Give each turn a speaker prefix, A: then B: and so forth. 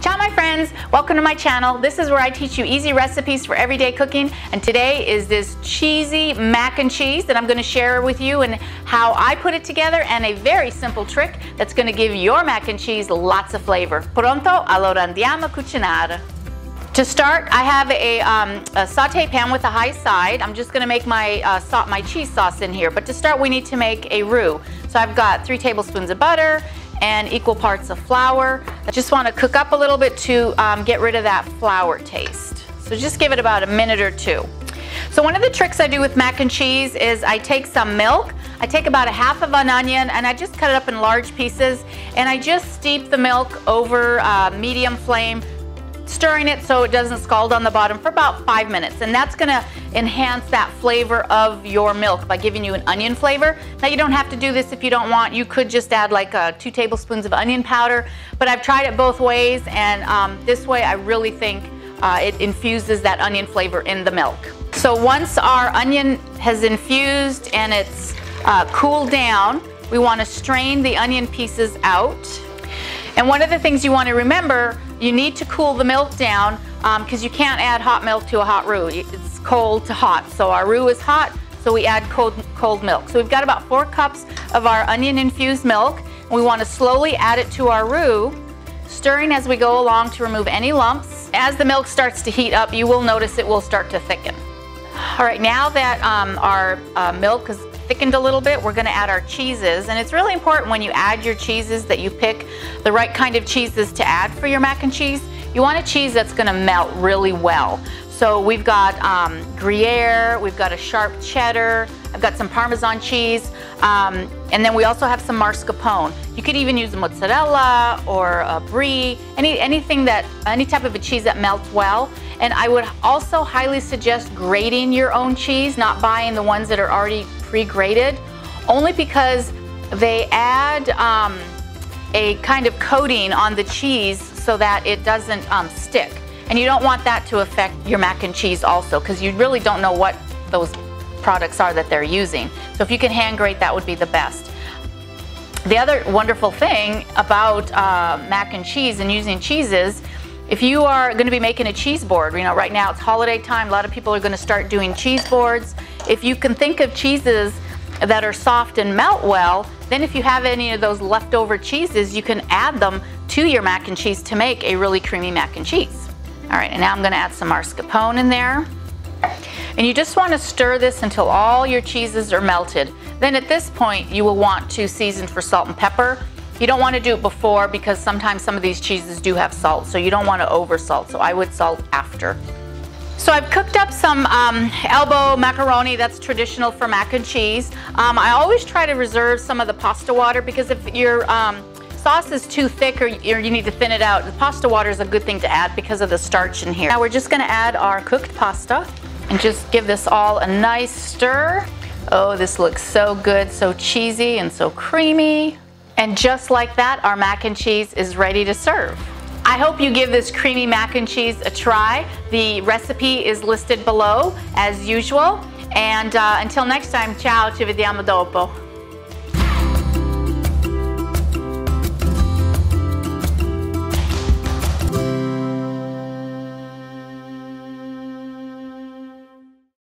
A: Ciao my friends, welcome to my channel. This is where I teach you easy recipes for everyday cooking, and today is this cheesy mac and cheese that I'm going to share with you and how I put it together, and a very simple trick that's going to give your mac and cheese lots of flavor. Pronto? Allora andiamo a cucinare. To start, I have a saute pan with a high side. I'm just going to make my cheese sauce in here, but to start we need to make a roux. So I've got 3 tablespoons of butter and equal parts of flour. I just want to cook up a little bit to get rid of that flour taste. So just give it about a minute or two. So one of the tricks I do with mac and cheese is I take some milk, I take about a half of an onion, and I just cut it up in large pieces, and I just steep the milk over medium flame, stirring it so it doesn't scald on the bottom for about 5 minutes, and that's going to enhance that flavor of your milk by giving you an onion flavor. Now you don't have to do this if you don't want. You could just add like 2 tablespoons of onion powder, but I've tried it both ways, and this way I really think it infuses that onion flavor in the milk. So once our onion has infused and it's cooled down, we want to strain the onion pieces out. And one of the things you want to remember, you need to cool the milk down because you can't add hot milk to a hot roux. It's cold to hot. So our roux is hot, so we add cold milk. So we've got about 4 cups of our onion infused milk. We want to slowly add it to our roux, stirring as we go along to remove any lumps. As the milk starts to heat up, you will notice it will start to thicken. All right, now that our milk is thickened a little bit, we're going to add our cheeses, and it's really important when you add your cheeses that you pick the right kind of cheeses to add for your mac and cheese. You want a cheese that's going to melt really well. So we've got Gruyere, we've got a Sharp Cheddar, I've got some Parmesan Cheese, and then we also have some Mascarpone. You could even use mozzarella or brie, any type of a cheese that melts well. And I would also highly suggest grating your own cheese, not buying the ones that are already pre-grated, only because they add a kind of coating on the cheese so that it doesn't stick. And you don't want that to affect your mac and cheese also, because you really don't know what those products are that they're using. So if you can hand grate, that would be the best. The other wonderful thing about mac and cheese and using cheeses, if you are going to be making a cheese board, you know, right now it's holiday time, a lot of people are going to start doing cheese boards. If you can think of cheeses that are soft and melt well, then if you have any of those leftover cheeses, you can add them to your mac and cheese to make a really creamy mac and cheese. All right, and now I'm going to add some mascarpone in there. And you just want to stir this until all your cheeses are melted. Then at this point, you will want to season for salt and pepper. You don't want to do it before because sometimes some of these cheeses do have salt, so you don't want to over salt, so I would salt after. So I've cooked up some elbow macaroni that's traditional for mac and cheese. I always try to reserve some of the pasta water, because if your sauce is too thick or you need to thin it out, the pasta water is a good thing to add because of the starch in here. Now we're just going to add our cooked pasta and just give this all a nice stir. Oh, this looks so good, so cheesy and so creamy. And just like that, our mac and cheese is ready to serve. I hope you give this creamy mac and cheese a try. The recipe is listed below as usual. And until next time, ciao, ci vediamo dopo.